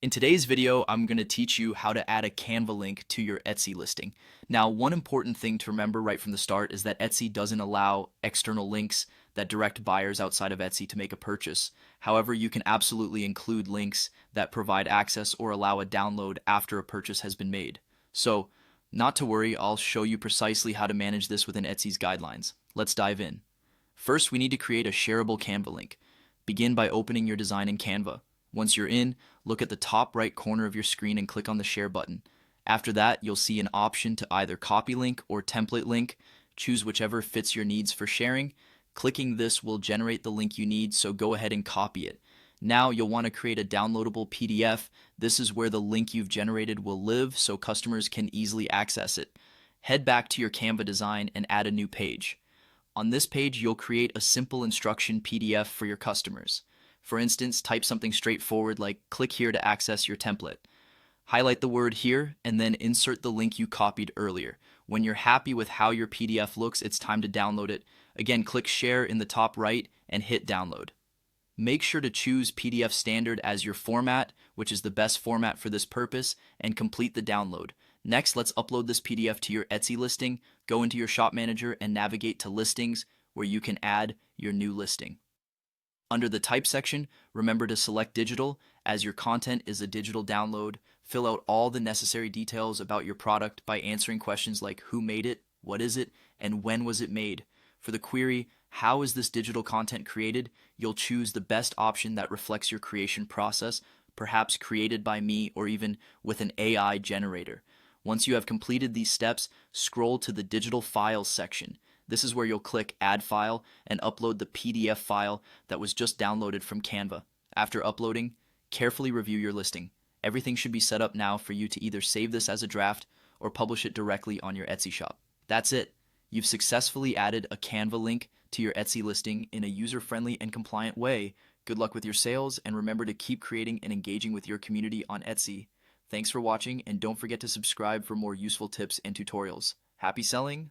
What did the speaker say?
In today's video, I'm going to teach you how to add a Canva link to your Etsy listing. Now, one important thing to remember right from the start is that Etsy doesn't allow external links that direct buyers outside of Etsy to make a purchase. However, you can absolutely include links that provide access or allow a download after a purchase has been made. So, not to worry, I'll show you precisely how to manage this within Etsy's guidelines. Let's dive in. First, we need to create a shareable Canva link. Begin by opening your design in Canva. Once you're in, look at the top right corner of your screen and click on the Share button. After that, you'll see an option to either copy link or template link. Choose whichever fits your needs for sharing. Clicking this will generate the link you need, so go ahead and copy it. Now you'll want to create a downloadable PDF. This is where the link you've generated will live so customers can easily access it. Head back to your Canva design and add a new page. On this page, you'll create a simple instruction PDF for your customers. For instance, type something straightforward like click here to access your template. Highlight the word here and then insert the link you copied earlier. When you're happy with how your PDF looks, it's time to download it. Again, click share in the top right and hit download. Make sure to choose PDF standard as your format, which is the best format for this purpose, and complete the download. Next, let's upload this PDF to your Etsy listing. Go into your shop manager and navigate to listings, where you can add your new listing. Under the type section, remember to select digital, as your content is a digital download. Fill out all the necessary details about your product by answering questions like who made it, what is it, and when was it made. For the query, how is this digital content created, you'll choose the best option that reflects your creation process, perhaps created by me or even with an AI generator. Once you have completed these steps, scroll to the digital files section. This is where you'll click Add File and upload the PDF file that was just downloaded from Canva. After uploading, carefully review your listing. Everything should be set up now for you to either save this as a draft or publish it directly on your Etsy shop. That's it. You've successfully added a Canva link to your Etsy listing in a user-friendly and compliant way. Good luck with your sales, and remember to keep creating and engaging with your community on Etsy. Thanks for watching, and don't forget to subscribe for more useful tips and tutorials. Happy selling!